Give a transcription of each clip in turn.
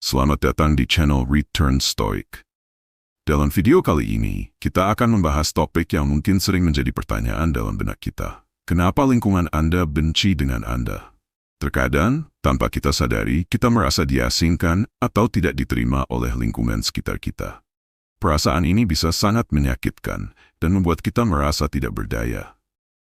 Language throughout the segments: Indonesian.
Selamat datang di channel Return Stoic. Dalam video kali ini, kita akan membahas topik yang mungkin sering menjadi pertanyaan dalam benak kita. Kenapa lingkungan Anda benci dengan Anda? Terkadang, tanpa kita sadari, kita merasa diasingkan atau tidak diterima oleh lingkungan sekitar kita. Perasaan ini bisa sangat menyakitkan dan membuat kita merasa tidak berdaya.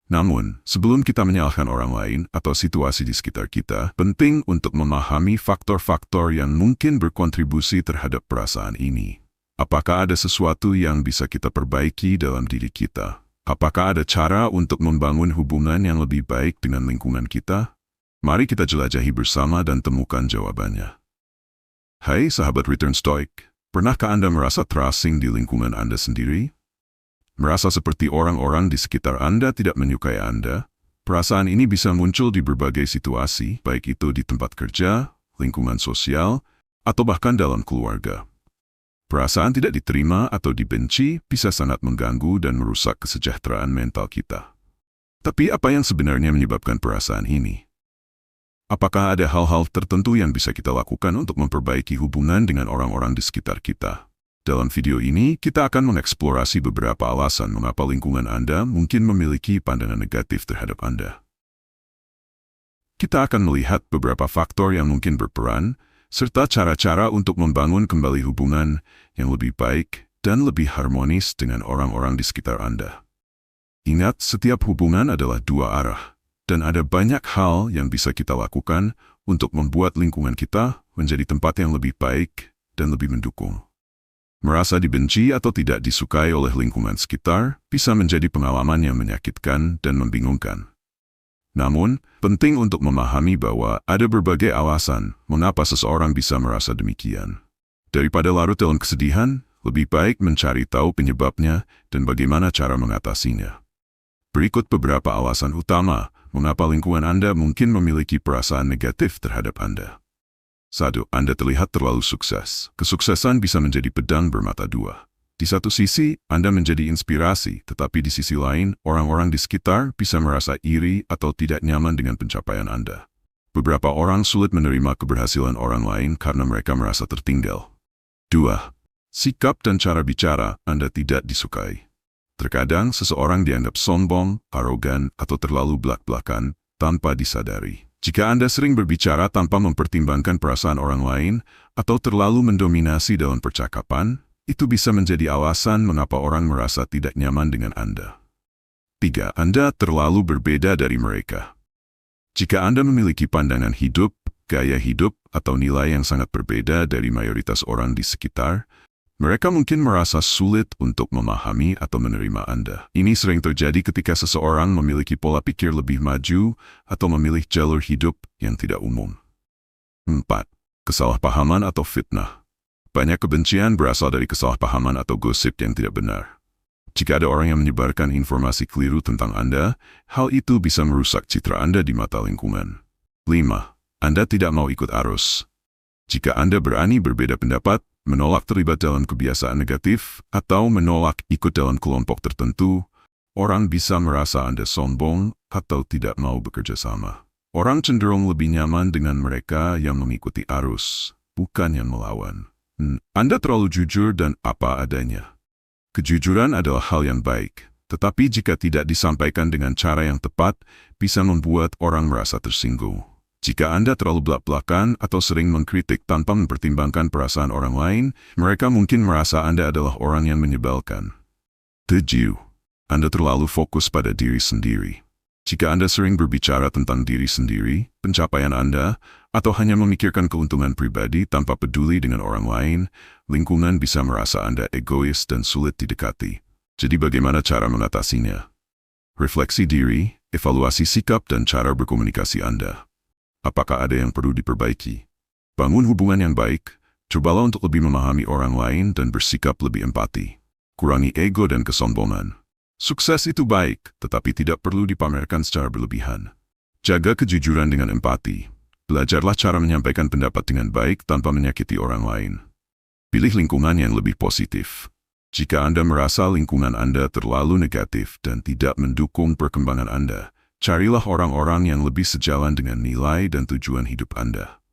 Namun, sebelum kita menyalahkan orang lain atau situasi di sekitar kita, penting untuk memahami faktor-faktor yang mungkin berkontribusi terhadap perasaan ini. Apakah ada sesuatu yang bisa kita perbaiki dalam diri kita? Apakah ada cara untuk membangun hubungan yang lebih baik dengan lingkungan kita? Mari kita jelajahi bersama dan temukan jawabannya. Hai sahabat Return Stoic, pernahkah Anda merasa terasing di lingkungan Anda sendiri? Merasa seperti orang-orang di sekitar Anda tidak menyukai Anda? Perasaan ini bisa muncul di berbagai situasi, baik itu di tempat kerja, lingkungan sosial, atau bahkan dalam keluarga. Perasaan tidak diterima atau dibenci bisa sangat mengganggu dan merusak kesejahteraan mental kita. Tapi apa yang sebenarnya menyebabkan perasaan ini? Apakah ada hal-hal tertentu yang bisa kita lakukan untuk memperbaiki hubungan dengan orang-orang di sekitar kita? Dalam video ini, kita akan mengeksplorasi beberapa alasan mengapa lingkungan Anda mungkin memiliki pandangan negatif terhadap Anda. Kita akan melihat beberapa faktor yang mungkin berperan, serta cara-cara untuk membangun kembali hubungan yang lebih baik dan lebih harmonis dengan orang-orang di sekitar Anda. Ingat, setiap hubungan adalah dua arah, dan ada banyak hal yang bisa kita lakukan untuk membuat lingkungan kita menjadi tempat yang lebih baik dan lebih mendukung. Merasa dibenci atau tidak disukai oleh lingkungan sekitar bisa menjadi pengalaman yang menyakitkan dan membingungkan. Namun, penting untuk memahami bahwa ada berbagai alasan mengapa seseorang bisa merasa demikian. Daripada larut dalam kesedihan, lebih baik mencari tahu penyebabnya dan bagaimana cara mengatasinya. Berikut beberapa alasan utama mengapa lingkungan Anda mungkin memiliki perasaan negatif terhadap Anda. 1. Anda terlihat terlalu sukses. Kesuksesan bisa menjadi pedang bermata dua. Di satu sisi, Anda menjadi inspirasi, tetapi di sisi lain, orang-orang di sekitar bisa merasa iri atau tidak nyaman dengan pencapaian Anda. Beberapa orang sulit menerima keberhasilan orang lain karena mereka merasa tertinggal. 2. Sikap dan cara bicara Anda tidak disukai. Terkadang, seseorang dianggap sombong, arogan, atau terlalu belak-belakan tanpa disadari. Jika Anda sering berbicara tanpa mempertimbangkan perasaan orang lain atau terlalu mendominasi dalam percakapan, itu bisa menjadi alasan mengapa orang merasa tidak nyaman dengan Anda. 3. Anda terlalu berbeda dari mereka. Jika Anda memiliki pandangan hidup, gaya hidup, atau nilai yang sangat berbeda dari mayoritas orang di sekitar, mereka mungkin merasa sulit untuk memahami atau menerima Anda. Ini sering terjadi ketika seseorang memiliki pola pikir lebih maju atau memilih jalur hidup yang tidak umum. 4. Kesalahpahaman atau fitnah. Banyak kebencian berasal dari kesalahpahaman atau gosip yang tidak benar. Jika ada orang yang menyebarkan informasi keliru tentang Anda, hal itu bisa merusak citra Anda di mata lingkungan. 5. Anda tidak mau ikut arus. Jika Anda berani berbeda pendapat, menolak terlibat dalam kebiasaan negatif, atau menolak ikut dalam kelompok tertentu, orang bisa merasa Anda sombong atau tidak mau bekerja sama. Orang cenderung lebih nyaman dengan mereka yang mengikuti arus, bukan yang melawan. Anda terlalu jujur dan apa adanya. Kejujuran adalah hal yang baik, tetapi jika tidak disampaikan dengan cara yang tepat, bisa membuat orang merasa tersinggung. Jika Anda terlalu belak-belakan atau sering mengkritik tanpa mempertimbangkan perasaan orang lain, mereka mungkin merasa Anda adalah orang yang menyebalkan. 7. Anda terlalu fokus pada diri sendiri. Jika Anda sering berbicara tentang diri sendiri, pencapaian Anda, atau hanya memikirkan keuntungan pribadi tanpa peduli dengan orang lain, lingkungan bisa merasa Anda egois dan sulit didekati. Jadi bagaimana cara mengatasinya? Refleksi diri, evaluasi sikap dan cara berkomunikasi Anda. Apakah ada yang perlu diperbaiki? Bangun hubungan yang baik, cobalah untuk lebih memahami orang lain dan bersikap lebih empati. Kurangi ego dan kesombongan. Sukses itu baik, tetapi tidak perlu dipamerkan secara berlebihan. Jaga kejujuran dengan empati. Belajarlah cara menyampaikan pendapat dengan baik tanpa menyakiti orang lain. Pilih lingkungan yang lebih positif. Jika Anda merasa lingkungan Anda terlalu negatif dan tidak mendukung perkembangan Anda, carilah orang-orang yang lebih sejalan dengan nilai dan tujuan hidup Anda.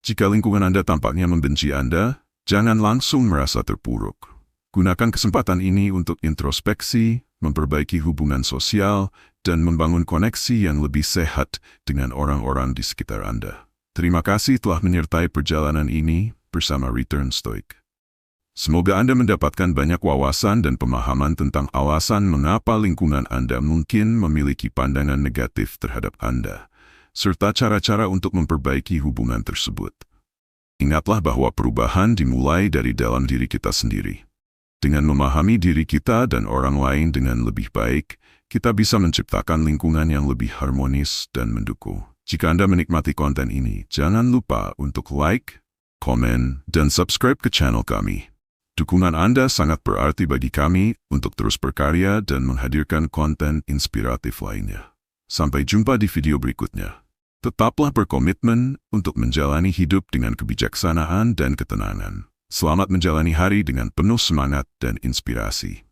Jika lingkungan Anda tampaknya membenci Anda, jangan langsung merasa terpuruk. Gunakan kesempatan ini untuk introspeksi, memperbaiki hubungan sosial, dan membangun koneksi yang lebih sehat dengan orang-orang di sekitar Anda. Terima kasih telah menyertai perjalanan ini bersama Return Stoic. Semoga Anda mendapatkan banyak wawasan dan pemahaman tentang alasan mengapa lingkungan Anda mungkin memiliki pandangan negatif terhadap Anda, serta cara-cara untuk memperbaiki hubungan tersebut. Ingatlah bahwa perubahan dimulai dari dalam diri kita sendiri. Dengan memahami diri kita dan orang lain dengan lebih baik, kita bisa menciptakan lingkungan yang lebih harmonis dan mendukung. Jika Anda menikmati konten ini, jangan lupa untuk like, komen, dan subscribe ke channel kami. Dukungan Anda sangat berarti bagi kami untuk terus berkarya dan menghadirkan konten inspiratif lainnya. Sampai jumpa di video berikutnya. Tetaplah berkomitmen untuk menjalani hidup dengan kebijaksanaan dan ketenangan. Selamat menjalani hari dengan penuh semangat dan inspirasi.